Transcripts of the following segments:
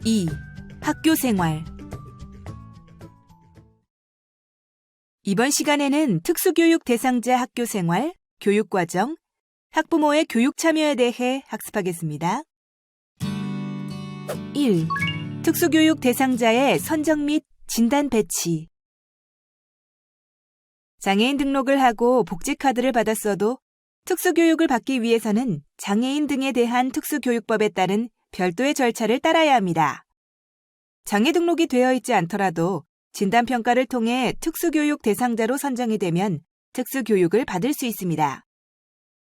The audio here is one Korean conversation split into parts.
2. 학교 생활. 이번 시간에는 특수교육 대상자 학교 생활, 교육과정, 학부모의 교육 참여에 대해 학습하겠습니다. 1. 특수교육 대상자의 선정 및 진단 배치. 장애인 등록을 하고 복지카드를 받았어도 특수교육을 받기 위해서는 장애인 등에 대한 특수교육법에 따른 별도의 절차를 따라야 합니다. 장애 등록이 되어 있지 않더라도 진단평가를 통해 특수교육 대상자로 선정이 되면 특수교육을 받을 수 있습니다.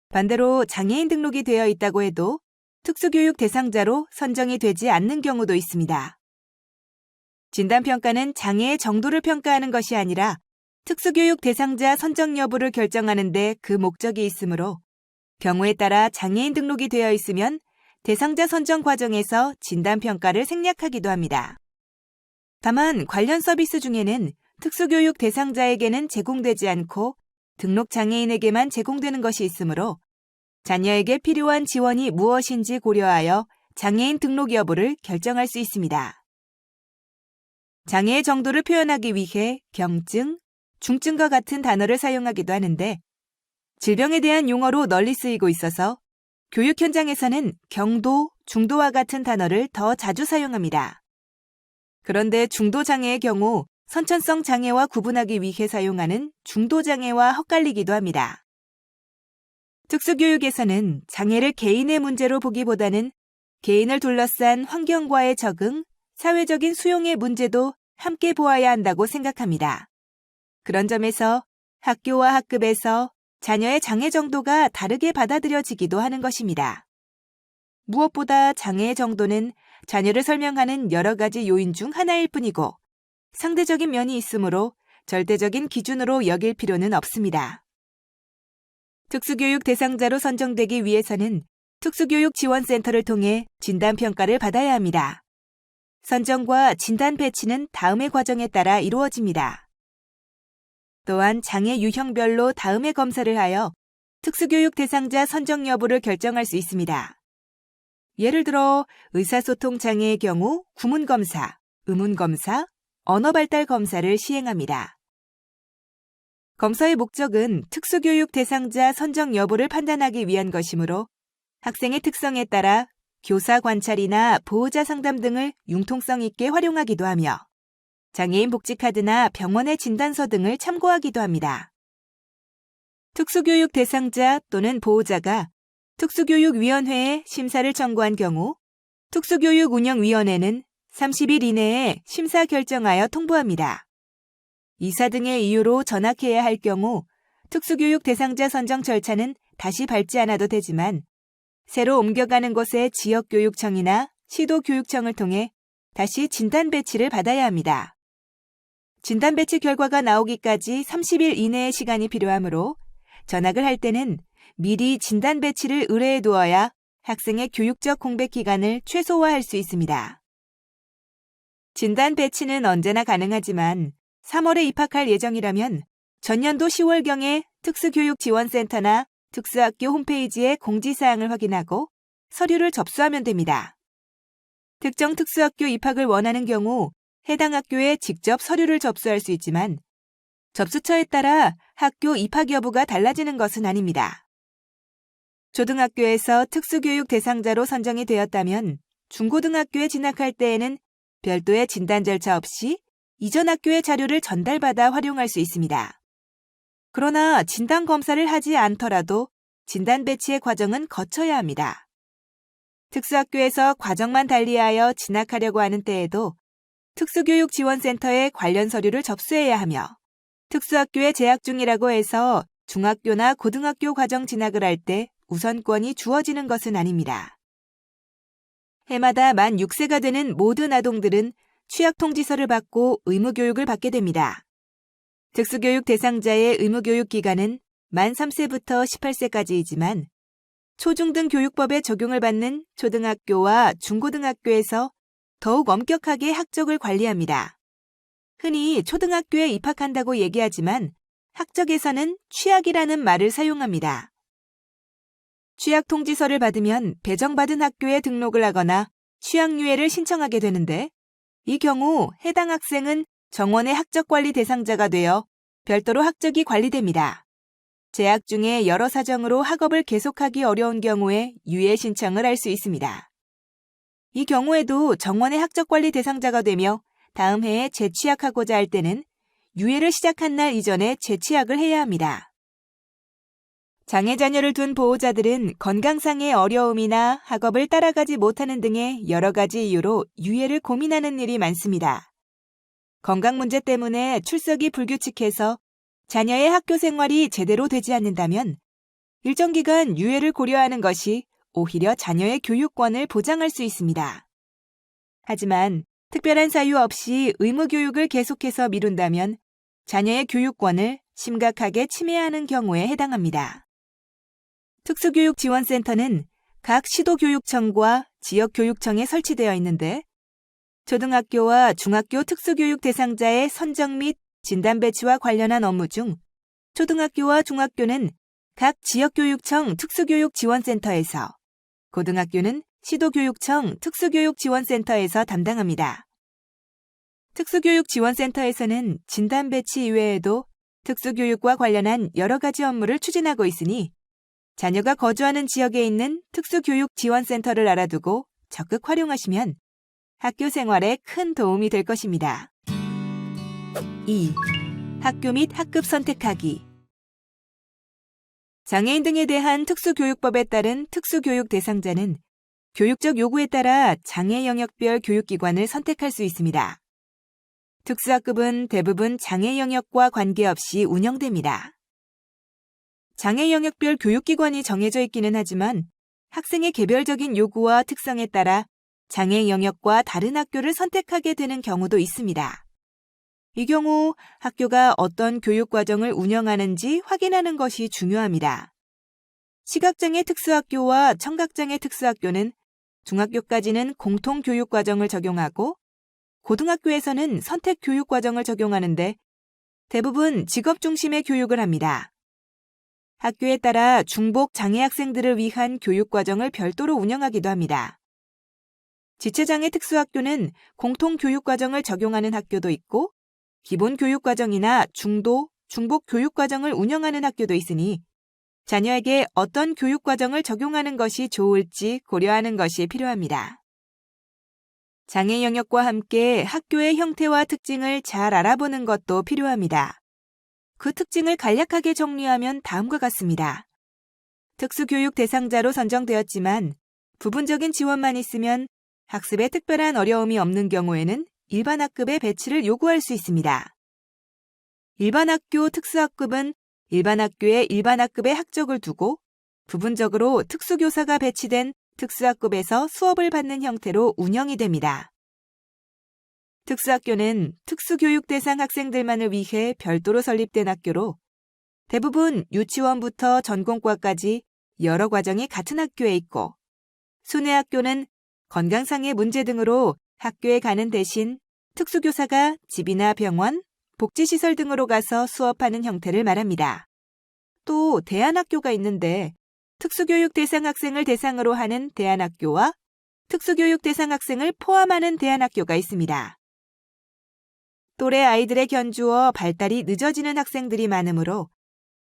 반대로 장애인 등록이 되어 있다고 해도 특수교육 대상자로 선정이 되지 않는 경우도 있습니다. 진단평가는 장애의 정도를 평가하는 것이 아니라 특수교육 대상자 선정 여부를 결정하는 데 그 목적이 있으므로 경우에 따라 장애인 등록이 되어 있으면 대상자 선정 과정에서 진단평가를 생략하기도 합니다. 다만 관련 서비스 중에는 특수교육 대상자에게는 제공되지 않고 등록 장애인에게만 제공되는 것이 있으므로 자녀에게 필요한 지원이 무엇인지 고려하여 장애인 등록 여부를 결정할 수 있습니다. 장애의 정도를 표현하기 위해 경증, 중증과 같은 단어를 사용하기도 하는데 질병에 대한 용어로 널리 쓰이고 있어서 교육 현장에서는 경도, 중도와 같은 단어를 더 자주 사용합니다. 그런데 중도장애의 경우 선천성 장애와 구분하기 위해 사용하는 중도장애와 헛갈리기도 합니다. 특수교육에서는 장애를 개인의 문제로 보기보다는 개인을 둘러싼 환경과의 적응, 사회적인 수용의 문제도 함께 보아야 한다고 생각합니다. 그런 점에서 학교와 학급에서 자녀의 장애 정도가 다르게 받아들여지기도 하는 것입니다. 무엇보다 장애의 정도는 자녀를 설명하는 여러 가지 요인 중 하나일 뿐이고 상대적인 면이 있으므로 절대적인 기준으로 여길 필요는 없습니다. 특수교육 대상자로 선정되기 위해서는 특수교육지원센터를 통해 진단평가를 받아야 합니다. 선정과 진단 배치는 다음의 과정에 따라 이루어집니다. 또한 장애 유형별로 다음의 검사를 하여 특수교육 대상자 선정 여부를 결정할 수 있습니다. 예를 들어 의사소통 장애의 경우 구문검사, 의문검사, 언어발달 검사를 시행합니다. 검사의 목적은 특수교육 대상자 선정 여부를 판단하기 위한 것이므로 학생의 특성에 따라 교사 관찰이나 보호자 상담 등을 융통성 있게 활용하기도 하며 장애인 복지카드나 병원의 진단서 등을 참고하기도 합니다. 특수교육 대상자 또는 보호자가 특수교육위원회에 심사를 청구한 경우 특수교육운영위원회는 30일 이내에 심사 결정하여 통보합니다. 이사 등의 이유로 전학해야 할 경우 특수교육 대상자 선정 절차는 다시 밟지 않아도 되지만 새로 옮겨가는 곳의 지역교육청이나 시도교육청을 통해 다시 진단 배치를 받아야 합니다. 진단 배치 결과가 나오기까지 30일 이내의 시간이 필요하므로 전학을 할 때는 미리 진단 배치를 의뢰해 두어야 학생의 교육적 공백 기간을 최소화할 수 있습니다. 진단 배치는 언제나 가능하지만 3월에 입학할 예정이라면 전년도 10월경에 특수교육지원센터나 특수학교 홈페이지의 공지사항을 확인하고 서류를 접수하면 됩니다. 특정 특수학교 입학을 원하는 경우 해당 학교에 직접 서류를 접수할 수 있지만 접수처에 따라 학교 입학 여부가 달라지는 것은 아닙니다. 초등학교에서 특수교육 대상자로 선정이 되었다면 중고등학교에 진학할 때에는 별도의 진단 절차 없이 이전 학교의 자료를 전달받아 활용할 수 있습니다. 그러나 진단 검사를 하지 않더라도 진단 배치의 과정은 거쳐야 합니다. 특수학교에서 과정만 달리하여 진학하려고 하는 때에도 특수교육지원센터에 관련 서류를 접수해야 하며 특수학교에 재학 중이라고 해서 중학교나 고등학교 과정 진학을 할 때 우선권이 주어지는 것은 아닙니다. 해마다 만 6세가 되는 모든 아동들은 취약통지서를 받고 의무교육을 받게 됩니다. 특수교육 대상자의 의무교육 기간은 만 3세부터 18세까지이지만 초중등 교육법에 적용을 받는 초등학교와 중고등학교에서 더욱 엄격하게 학적을 관리합니다. 흔히 초등학교에 입학한다고 얘기하지만 학적에서는 취약이라는 말을 사용합니다. 취약 통지서를 받으면 배정받은 학교에 등록을 하거나 취약유예를 신청하게 되는데 이 경우 해당 학생은 정원의 학적관리 대상자가 되어 별도로 학적이 관리됩니다. 재학 중에 여러 사정으로 학업을 계속하기 어려운 경우에 유예 신청을 할 수 있습니다. 이 경우에도 정원의 학적관리 대상자가 되며 다음 해에 재취학하고자 할 때는 유예를 시작한 날 이전에 재취학을 해야 합니다. 장애 자녀를 둔 보호자들은 건강상의 어려움이나 학업을 따라가지 못하는 등의 여러 가지 이유로 유예를 고민하는 일이 많습니다. 건강 문제 때문에 출석이 불규칙해서 자녀의 학교 생활이 제대로 되지 않는다면 일정 기간 유예를 고려하는 것이 오히려 자녀의 교육권을 보장할 수 있습니다. 하지만 특별한 사유 없이 의무 교육을 계속해서 미룬다면 자녀의 교육권을 심각하게 침해하는 경우에 해당합니다. 특수교육지원센터는 각 시도교육청과 지역교육청에 설치되어 있는데 초등학교와 중학교 특수교육 대상자의 선정 및 진단 배치와 관련한 업무 중 초등학교와 중학교는 각 지역교육청 특수교육지원센터에서, 고등학교는 시도교육청 특수교육지원센터에서 담당합니다. 특수교육지원센터에서는 진단 배치 이외에도 특수교육과 관련한 여러 가지 업무를 추진하고 있으니 자녀가 거주하는 지역에 있는 특수교육지원센터를 알아두고 적극 활용하시면 학교 생활에 큰 도움이 될 것입니다. 2. 학교 및 학급 선택하기. 장애인 등에 대한 특수교육법에 따른 특수교육 대상자는 교육적 요구에 따라 장애 영역별 교육기관을 선택할 수 있습니다. 특수학급은 대부분 장애 영역과 관계없이 운영됩니다. 장애 영역별 교육기관이 정해져 있기는 하지만 학생의 개별적인 요구와 특성에 따라 장애 영역과 다른 학교를 선택하게 되는 경우도 있습니다. 이 경우 학교가 어떤 교육과정을 운영하는지 확인하는 것이 중요합니다. 시각장애 특수학교와 청각장애 특수학교는 중학교까지는 공통교육과정을 적용하고 고등학교에서는 선택교육과정을 적용하는데 대부분 직업 중심의 교육을 합니다. 학교에 따라 중복 장애 학생들을 위한 교육과정을 별도로 운영하기도 합니다. 지체장애 특수학교는 공통교육과정을 적용하는 학교도 있고 기본교육과정이나 중도, 중복 교육과정을 운영하는 학교도 있으니 자녀에게 어떤 교육과정을 적용하는 것이 좋을지 고려하는 것이 필요합니다. 장애 영역과 함께 학교의 형태와 특징을 잘 알아보는 것도 필요합니다. 그 특징을 간략하게 정리하면 다음과 같습니다. 특수교육 대상자로 선정되었지만 부분적인 지원만 있으면 학습에 특별한 어려움이 없는 경우에는 일반 학급의 배치를 요구할 수 있습니다. 일반 학교 특수학급은 일반 학교에 일반 학급의 학적을 두고 부분적으로 특수교사가 배치된 특수학급에서 수업을 받는 형태로 운영이 됩니다. 특수학교는 특수교육 대상 학생들만을 위해 별도로 설립된 학교로 대부분 유치원부터 전공과까지 여러 과정이 같은 학교에 있고 순회학교는 건강상의 문제 등으로 학교에 가는 대신 특수교사가 집이나 병원, 복지시설 등으로 가서 수업하는 형태를 말합니다. 또 대안학교가 있는데 특수교육 대상 학생을 대상으로 하는 대안학교와 특수교육 대상 학생을 포함하는 대안학교가 있습니다. 또래 아이들에 견주어 발달이 늦어지는 학생들이 많으므로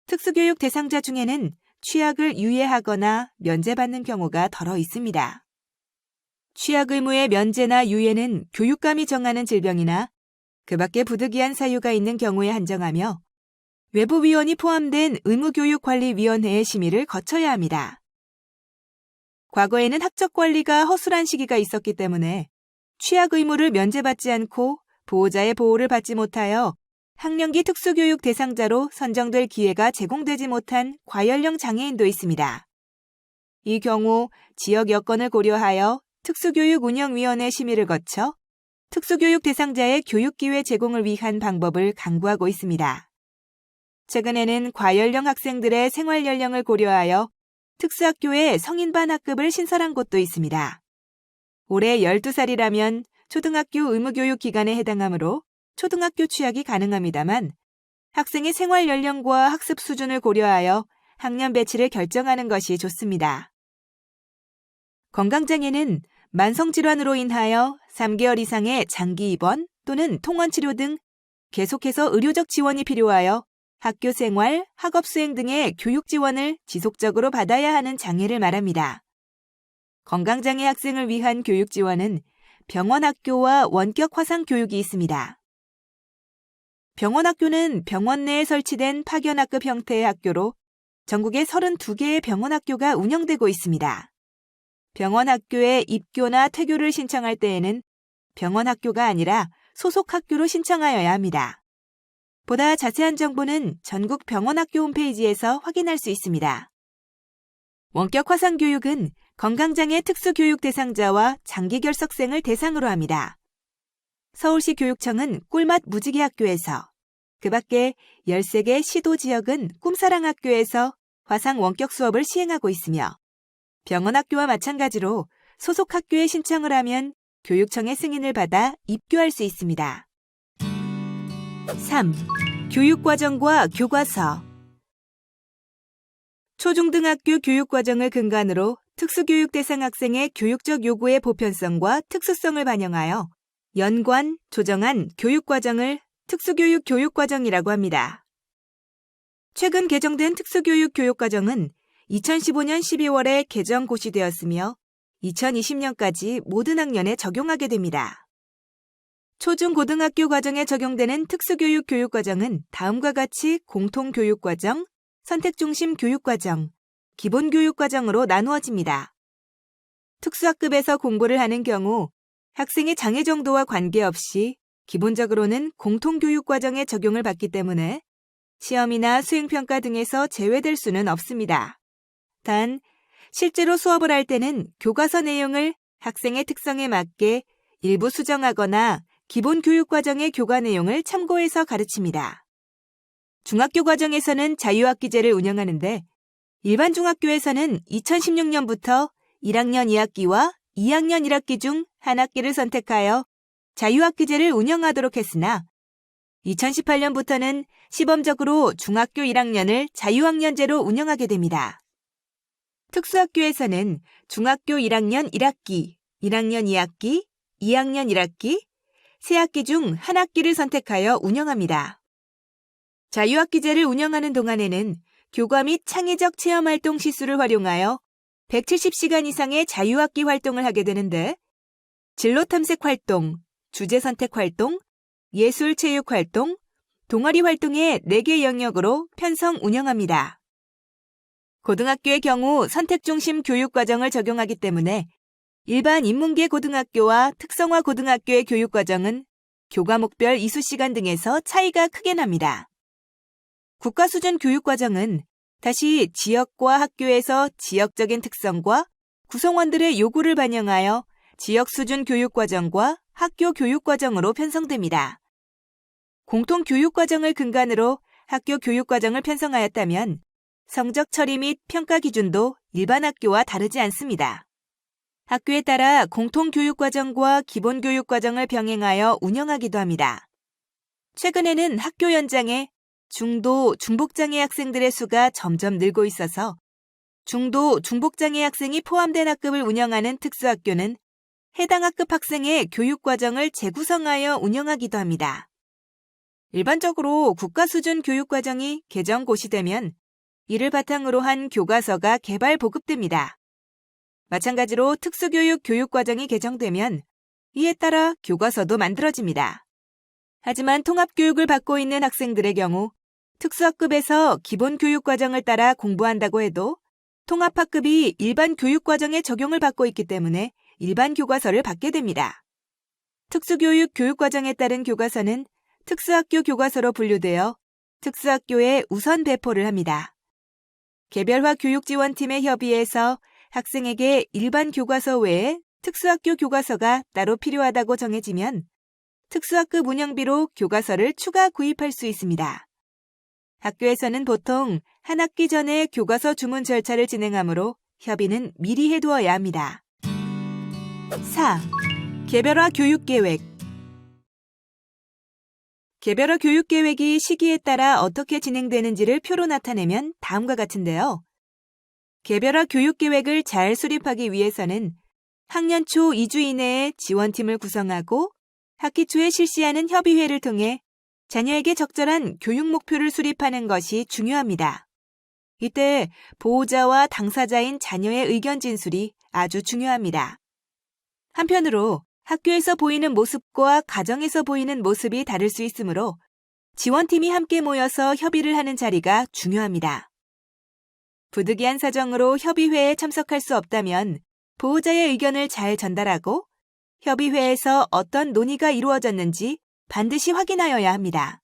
특수교육 대상자 중에는 취약을 유예하거나 면제받는 경우가 덜어 있습니다. 취약 의무의 면제나 유예는 교육감이 정하는 질병이나 그 밖에 부득이한 사유가 있는 경우에 한정하며 외부위원이 포함된 의무교육관리위원회의 심의를 거쳐야 합니다. 과거에는 학적관리가 허술한 시기가 있었기 때문에 취약 의무를 면제받지 않고 보호자의 보호를 받지 못하여 학령기 특수교육 대상자로 선정될 기회가 제공되지 못한 과연령 장애인도 있습니다. 이 경우 지역 여건을 고려하여 특수교육운영위원회 심의를 거쳐 특수교육 대상자의 교육기회 제공을 위한 방법을 강구하고 있습니다. 최근에는 과연령 학생들의 생활연령을 고려하여 특수학교에 성인반 학급을 신설한 곳도 있습니다. 올해 12살이라면 초등학교 의무교육 기간에 해당하므로 초등학교 취약이 가능합니다만 학생의 생활연령과 학습 수준을 고려하여 학년 배치를 결정하는 것이 좋습니다. 건강장애는 만성질환으로 인하여 3개월 이상의 장기 입원 또는 통원치료 등 계속해서 의료적 지원이 필요하여 학교 생활, 학업 수행 등의 교육 지원을 지속적으로 받아야 하는 장애를 말합니다. 건강장애 학생을 위한 교육 지원은 병원 학교와 원격 화상 교육이 있습니다. 병원 학교는 병원 내에 설치된 파견학급 형태의 학교로 전국에 32개의 병원 학교가 운영되고 있습니다. 병원 학교에 입교나 퇴교를 신청할 때에는 병원 학교가 아니라 소속 학교로 신청하여야 합니다. 보다 자세한 정보는 전국 병원학교 홈페이지에서 확인할 수 있습니다. 원격 화상 교육은 건강장애 특수교육 대상자와 장기결석생을 대상으로 합니다. 서울시 교육청은 꿀맛 무지개 학교에서, 그 밖에 13개 시도 지역은 꿈사랑학교에서 화상 원격 수업을 시행하고 있으며 병원학교와 마찬가지로 소속 학교에 신청을 하면 교육청의 승인을 받아 입교할 수 있습니다. 3. 교육과정과 교과서. 초중등학교 교육과정을 근간으로 특수교육 대상 학생의 교육적 요구의 보편성과 특수성을 반영하여 연관, 조정한 교육과정을 특수교육 교육과정이라고 합니다. 최근 개정된 특수교육 교육과정은 2015년 12월에 개정 고시되었으며 2020년까지 모든 학년에 적용하게 됩니다. 초중고등학교 과정에 적용되는 특수교육 교육과정은 다음과 같이 공통교육과정, 선택중심 교육과정, 기본교육과정으로 나누어집니다. 특수학급에서 공부를 하는 경우 학생의 장애 정도와 관계없이 기본적으로는 공통교육과정에 적용을 받기 때문에 시험이나 수행평가 등에서 제외될 수는 없습니다. 단, 실제로 수업을 할 때는 교과서 내용을 학생의 특성에 맞게 일부 수정하거나 기본 교육과정의 교과 내용을 참고해서 가르칩니다. 중학교 과정에서는 자유학기제를 운영하는데 일반 중학교에서는 2016년부터 1학년 2학기와 2학년 1학기 중 한 학기를 선택하여 자유학기제를 운영하도록 했으나 2018년부터는 시범적으로 중학교 1학년을 자유학년제로 운영하게 됩니다. 특수학교에서는 중학교 1학년 1학기, 1학년 2학기, 2학년 1학기, 세 학기 중 한 학기를 선택하여 운영합니다. 자유학기제를 운영하는 동안에는 교과 및 창의적 체험활동 시수를 활용하여 170시간 이상의 자유학기 활동을 하게 되는데 진로탐색 활동, 주제선택 활동, 예술체육 활동, 동아리 활동의 4개 영역으로 편성 운영합니다. 고등학교의 경우 선택중심 교육과정을 적용하기 때문에 일반 인문계 고등학교와 특성화 고등학교의 교육과정은 교과목별 이수시간 등에서 차이가 크게 납니다. 국가수준 교육과정은 다시 지역과 학교에서 지역적인 특성과 구성원들의 요구를 반영하여 지역수준 교육과정과 학교 교육과정으로 편성됩니다. 공통교육과정을 근간으로 학교 교육과정을 편성하였다면 성적 처리 및 평가 기준도 일반 학교와 다르지 않습니다. 학교에 따라 공통교육과정과 기본교육과정을 병행하여 운영하기도 합니다. 최근에는 학교 연장에 중도, 중복장애 학생들의 수가 점점 늘고 있어서 중도, 중복장애 학생이 포함된 학급을 운영하는 특수학교는 해당 학급 학생의 교육과정을 재구성하여 운영하기도 합니다. 일반적으로 국가수준 교육과정이 개정 고시되면 이를 바탕으로 한 교과서가 개발 보급됩니다. 마찬가지로 특수교육 교육과정이 개정되면 이에 따라 교과서도 만들어집니다. 하지만 통합교육을 받고 있는 학생들의 경우 특수학급에서 기본교육과정을 따라 공부한다고 해도 통합학급이 일반 교육과정에 적용을 받고 있기 때문에 일반 교과서를 받게 됩니다. 특수교육 교육과정에 따른 교과서는 특수학교 교과서로 분류되어 특수학교에 우선 배포를 합니다. 개별화 교육지원팀의 협의에서 학생에게 일반 교과서 외에 특수학교 교과서가 따로 필요하다고 정해지면 특수학급 운영비로 교과서를 추가 구입할 수 있습니다. 학교에서는 보통 한 학기 전에 교과서 주문 절차를 진행하므로 협의는 미리 해두어야 합니다. 4. 개별화 교육계획. 개별화 교육계획이 시기에 따라 어떻게 진행되는지를 표로 나타내면 다음과 같은데요. 개별화 교육계획을 잘 수립하기 위해서는 학년 초 2주 이내에 지원팀을 구성하고 학기 초에 실시하는 협의회를 통해 자녀에게 적절한 교육 목표를 수립하는 것이 중요합니다. 이때 보호자와 당사자인 자녀의 의견 진술이 아주 중요합니다. 한편으로 학교에서 보이는 모습과 가정에서 보이는 모습이 다를 수 있으므로 지원팀이 함께 모여서 협의를 하는 자리가 중요합니다. 부득이한 사정으로 협의회에 참석할 수 없다면 보호자의 의견을 잘 전달하고 협의회에서 어떤 논의가 이루어졌는지 반드시 확인하여야 합니다.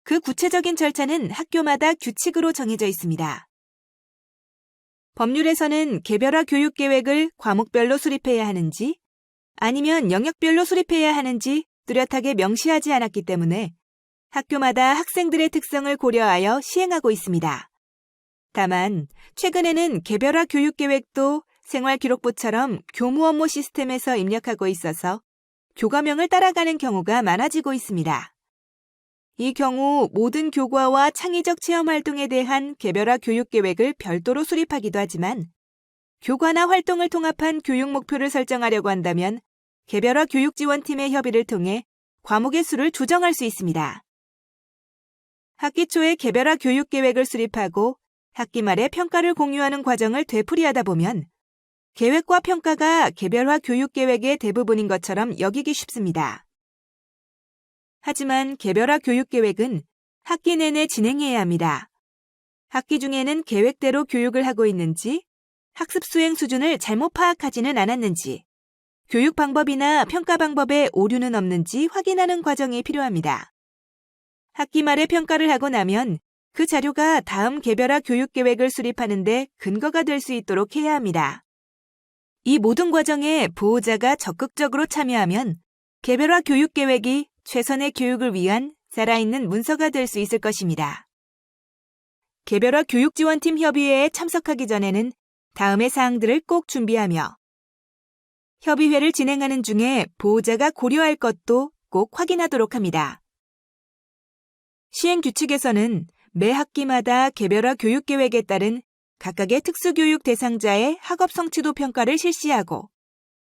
그 구체적인 절차는 학교마다 규칙으로 정해져 있습니다. 법률에서는 개별화 교육 계획을 과목별로 수립해야 하는지 아니면 영역별로 수립해야 하는지 뚜렷하게 명시하지 않았기 때문에 학교마다 학생들의 특성을 고려하여 시행하고 있습니다. 다만 최근에는 개별화 교육 계획도 생활기록부처럼 교무 업무 시스템에서 입력하고 있어서 교과명을 따라가는 경우가 많아지고 있습니다. 이 경우 모든 교과와 창의적 체험 활동에 대한 개별화 교육 계획을 별도로 수립하기도 하지만 교과나 활동을 통합한 교육 목표를 설정하려고 한다면 개별화 교육 지원팀의 협의를 통해 과목의 수를 조정할 수 있습니다. 학기 초에 개별화 교육 계획을 수립하고 학기 말에 평가를 공유하는 과정을 되풀이하다 보면 계획과 평가가 개별화 교육 계획의 대부분인 것처럼 여기기 쉽습니다. 하지만 개별화 교육 계획은 학기 내내 진행해야 합니다. 학기 중에는 계획대로 교육을 하고 있는지, 학습 수행 수준을 잘못 파악하지는 않았는지, 교육 방법이나 평가 방법에 오류는 없는지 확인하는 과정이 필요합니다. 학기 말에 평가를 하고 나면 그 자료가 다음 개별화 교육 계획을 수립하는 데 근거가 될 수 있도록 해야 합니다. 이 모든 과정에 보호자가 적극적으로 참여하면 개별화 교육 계획이 최선의 교육을 위한 살아있는 문서가 될 수 있을 것입니다. 개별화 교육지원팀 협의회에 참석하기 전에는 다음의 사항들을 꼭 준비하며 협의회를 진행하는 중에 보호자가 고려할 것도 꼭 확인하도록 합니다. 시행규칙에서는 매 학기마다 개별화 교육계획에 따른 각각의 특수교육 대상자의 학업 성취도 평가를 실시하고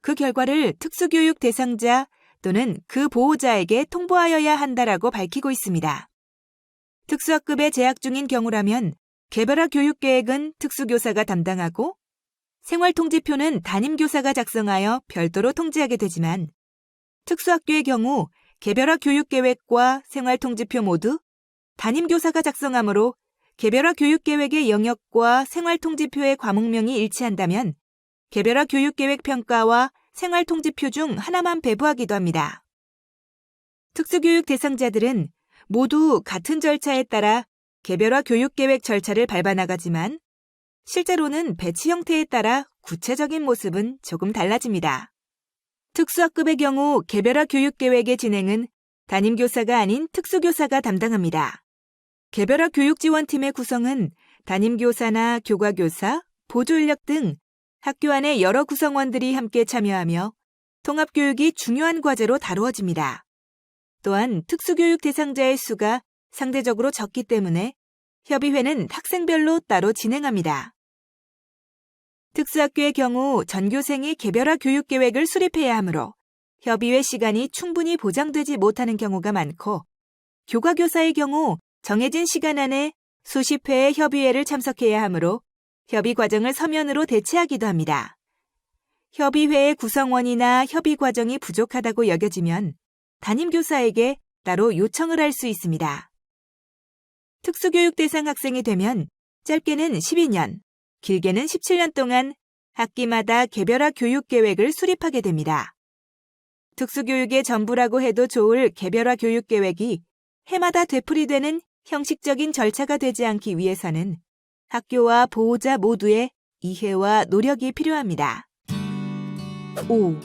그 결과를 특수교육 대상자 또는 그 보호자에게 통보하여야 한다라고 밝히고 있습니다. 특수학급에 재학 중인 경우라면 개별화 교육계획은 특수교사가 담당하고 생활통지표는 담임교사가 작성하여 별도로 통지하게 되지만 특수학교의 경우 개별화 교육계획과 생활통지표 모두 담임교사가 작성하므로 개별화 교육계획의 영역과 생활통지표의 과목명이 일치한다면 개별화 교육계획 평가와 생활통지표 중 하나만 배부하기도 합니다. 특수교육 대상자들은 모두 같은 절차에 따라 개별화 교육계획 절차를 밟아나가지만 실제로는 배치 형태에 따라 구체적인 모습은 조금 달라집니다. 특수학급의 경우 개별화 교육계획의 진행은 담임교사가 아닌 특수교사가 담당합니다. 개별화 교육지원팀의 구성은 담임교사나 교과교사, 보조인력 등 학교 안의 여러 구성원들이 함께 참여하며 통합교육이 중요한 과제로 다루어집니다. 또한 특수교육 대상자의 수가 상대적으로 적기 때문에 협의회는 학생별로 따로 진행합니다. 특수학교의 경우 전교생이 개별화 교육계획을 수립해야 하므로 협의회 시간이 충분히 보장되지 못하는 경우가 많고 교과교사의 경우 정해진 시간 안에 수십 회의 협의회를 참석해야 하므로 협의 과정을 서면으로 대체하기도 합니다. 협의회의 구성원이나 협의 과정이 부족하다고 여겨지면 담임교사에게 따로 요청을 할 수 있습니다. 특수교육 대상 학생이 되면 짧게는 12년, 길게는 17년 동안 학기마다 개별화 교육 계획을 수립하게 됩니다. 특수교육의 전부라고 해도 좋을 개별화 교육 계획이 해마다 되풀이되는 형식적인 절차가 되지 않기 위해서는 학교와 보호자 모두의 이해와 노력이 필요합니다. 5.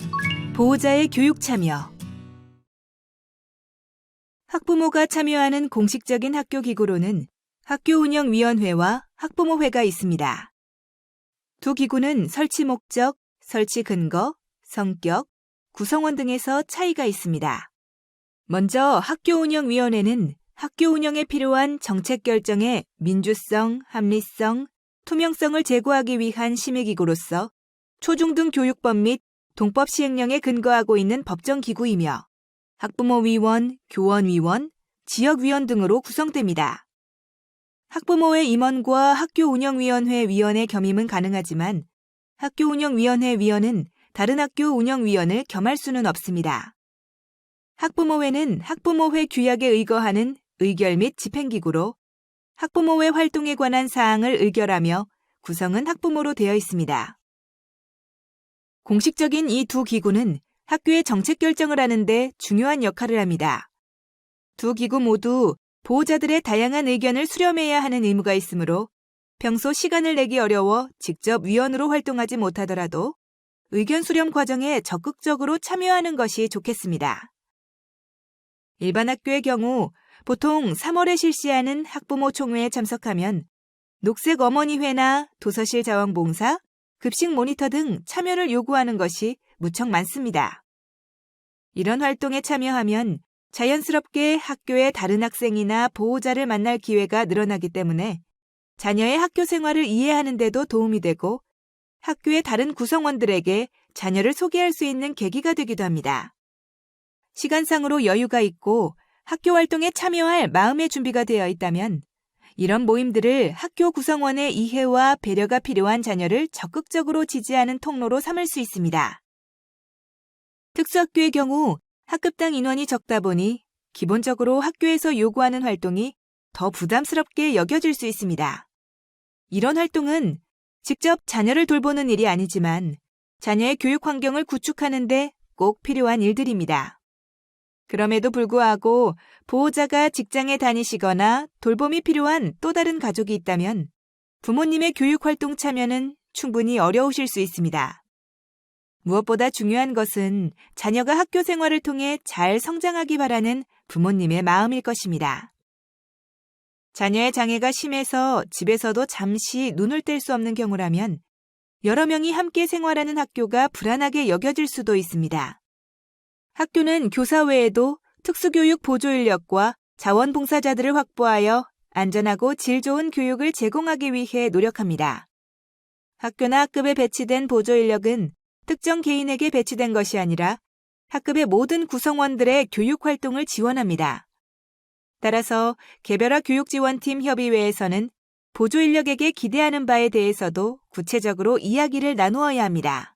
보호자의 교육 참여. 학부모가 참여하는 공식적인 학교 기구로는 학교운영위원회와 학부모회가 있습니다. 두 기구는 설치 목적, 설치 근거, 성격, 구성원 등에서 차이가 있습니다. 먼저 학교운영위원회는 학교 운영에 필요한 정책 결정의 민주성, 합리성, 투명성을 제고하기 위한 심의기구로서 초중등 교육법 및 동법 시행령에 근거하고 있는 법정기구이며 학부모위원, 교원위원, 지역위원 등으로 구성됩니다. 학부모회 임원과 학교운영위원회 위원의 겸임은 가능하지만 학교운영위원회 위원은 다른 학교 운영위원을 겸할 수는 없습니다. 학부모회는 학부모회 규약에 의거하는 의결 및 집행기구로 학부모회 활동에 관한 사항을 의결하며 구성은 학부모로 되어 있습니다. 공식적인 이 두 기구는 학교의 정책 결정을 하는 데 중요한 역할을 합니다. 두 기구 모두 보호자들의 다양한 의견을 수렴해야 하는 의무가 있으므로 평소 시간을 내기 어려워 직접 위원으로 활동하지 못하더라도 의견 수렴 과정에 적극적으로 참여하는 것이 좋겠습니다. 일반 학교의 경우 보통 3월에 실시하는 학부모 총회에 참석하면 녹색 어머니회나 도서실 자원봉사, 급식 모니터 등 참여를 요구하는 것이 무척 많습니다. 이런 활동에 참여하면 자연스럽게 학교의 다른 학생이나 보호자를 만날 기회가 늘어나기 때문에 자녀의 학교 생활을 이해하는 데도 도움이 되고 학교의 다른 구성원들에게 자녀를 소개할 수 있는 계기가 되기도 합니다. 시간상으로 여유가 있고 학교 활동에 참여할 마음의 준비가 되어 있다면 이런 모임들을 학교 구성원의 이해와 배려가 필요한 자녀를 적극적으로 지지하는 통로로 삼을 수 있습니다. 특수학교의 경우 학급당 인원이 적다 보니 기본적으로 학교에서 요구하는 활동이 더 부담스럽게 여겨질 수 있습니다. 이런 활동은 직접 자녀를 돌보는 일이 아니지만 자녀의 교육 환경을 구축하는 데 꼭 필요한 일들입니다. 그럼에도 불구하고 보호자가 직장에 다니시거나 돌봄이 필요한 또 다른 가족이 있다면 부모님의 교육활동 참여는 충분히 어려우실 수 있습니다. 무엇보다 중요한 것은 자녀가 학교 생활을 통해 잘 성장하기 바라는 부모님의 마음일 것입니다. 자녀의 장애가 심해서 집에서도 잠시 눈을 뗄 수 없는 경우라면 여러 명이 함께 생활하는 학교가 불안하게 여겨질 수도 있습니다. 학교는 교사 외에도 특수교육 보조 인력과 자원봉사자들을 확보하여 안전하고 질 좋은 교육을 제공하기 위해 노력합니다. 학교나 학급에 배치된 보조 인력은 특정 개인에게 배치된 것이 아니라 학급의 모든 구성원들의 교육 활동을 지원합니다. 따라서 개별화 교육지원팀 협의회에서는 보조 인력에게 기대하는 바에 대해서도 구체적으로 이야기를 나누어야 합니다.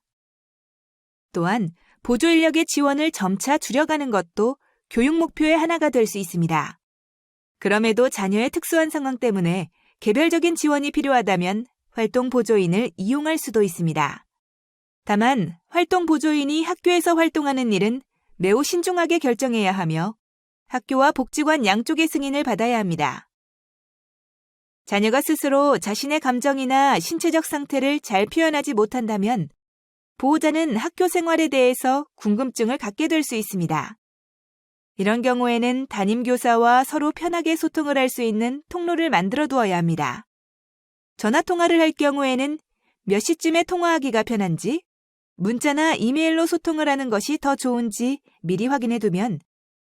또한 보조 인력의 지원을 점차 줄여가는 것도 교육 목표의 하나가 될 수 있습니다. 그럼에도 자녀의 특수한 상황 때문에 개별적인 지원이 필요하다면 활동 보조인을 이용할 수도 있습니다. 다만 활동 보조인이 학교에서 활동하는 일은 매우 신중하게 결정해야 하며 학교와 복지관 양쪽의 승인을 받아야 합니다. 자녀가 스스로 자신의 감정이나 신체적 상태를 잘 표현하지 못한다면 보호자는 학교 생활에 대해서 궁금증을 갖게 될 수 있습니다. 이런 경우에는 담임교사와 서로 편하게 소통을 할 수 있는 통로를 만들어 두어야 합니다. 전화 통화를 할 경우에는 몇 시쯤에 통화하기가 편한지, 문자나 이메일로 소통을 하는 것이 더 좋은지 미리 확인해 두면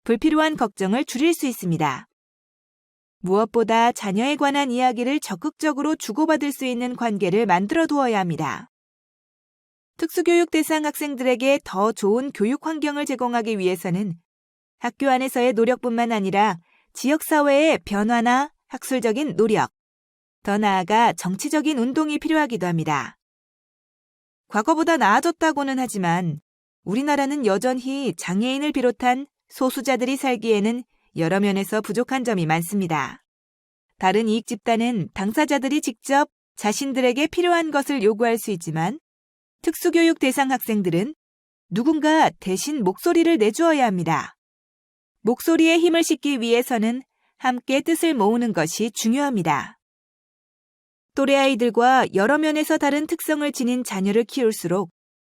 불필요한 걱정을 줄일 수 있습니다. 무엇보다 자녀에 관한 이야기를 적극적으로 주고받을 수 있는 관계를 만들어 두어야 합니다. 특수교육 대상 학생들에게 더 좋은 교육 환경을 제공하기 위해서는 학교 안에서의 노력뿐만 아니라 지역사회의 변화나 학술적인 노력, 더 나아가 정치적인 운동이 필요하기도 합니다. 과거보다 나아졌다고는 하지만 우리나라는 여전히 장애인을 비롯한 소수자들이 살기에는 여러 면에서 부족한 점이 많습니다. 다른 이익 집단은 당사자들이 직접 자신들에게 필요한 것을 요구할 수 있지만 특수교육 대상 학생들은 누군가 대신 목소리를 내주어야 합니다. 목소리에 힘을 싣기 위해서는 함께 뜻을 모으는 것이 중요합니다. 또래 아이들과 여러 면에서 다른 특성을 지닌 자녀를 키울수록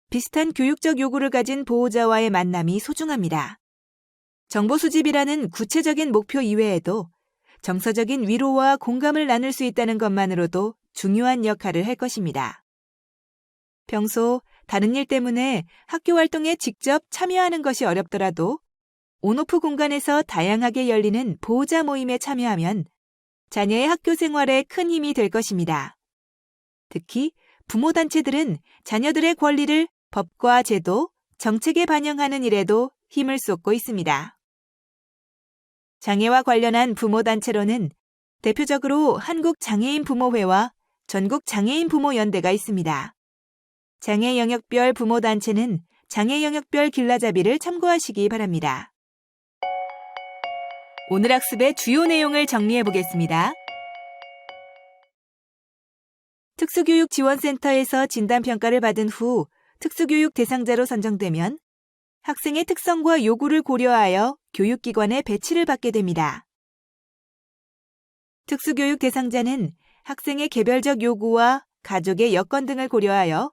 비슷한 교육적 요구를 가진 보호자와의 만남이 소중합니다. 정보 수집이라는 구체적인 목표 이외에도 정서적인 위로와 공감을 나눌 수 있다는 것만으로도 중요한 역할을 할 것입니다. 평소 다른 일 때문에 학교 활동에 직접 참여하는 것이 어렵더라도 온오프 공간에서 다양하게 열리는 보호자 모임에 참여하면 자녀의 학교 생활에 큰 힘이 될 것입니다. 특히 부모 단체들은 자녀들의 권리를 법과 제도, 정책에 반영하는 일에도 힘을 쏟고 있습니다. 장애와 관련한 부모단체로는 대표적으로 한국장애인 부모회와 전국장애인 부모연대가 있습니다. 장애 영역별 부모단체는 장애 영역별 길라잡이를 참고하시기 바랍니다. 오늘 학습의 주요 내용을 정리해 보겠습니다. 특수교육지원센터에서 진단평가를 받은 후 특수교육 대상자로 선정되면 학생의 특성과 요구를 고려하여 교육기관에 배치를 받게 됩니다. 특수교육 대상자는 학생의 개별적 요구와 가족의 여건 등을 고려하여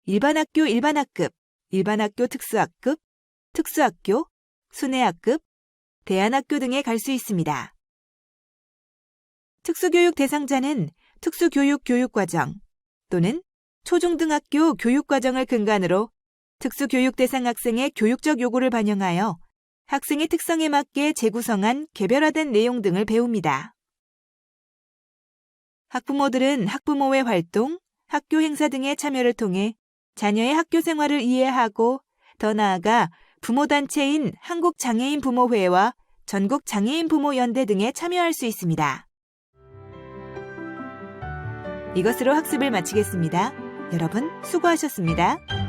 일반학교 일반학급, 일반학교 특수학급, 특수학교, 순회학급, 대안학교 등에 갈 수 있습니다. 특수교육 대상자는 특수교육 교육과정 또는 초중등학교 교육과정을 근간으로 특수교육 대상 학생의 교육적 요구를 반영하여 학생의 특성에 맞게 재구성한 개별화된 내용 등을 배웁니다. 학부모들은 학부모회 활동, 학교 행사 등의 참여를 통해 자녀의 학교 생활을 이해하고 더 나아가 부모단체인 한국장애인 부모회와 전국장애인 부모연대 등에 참여할 수 있습니다. 이것으로 학습을 마치겠습니다. 여러분 수고하셨습니다.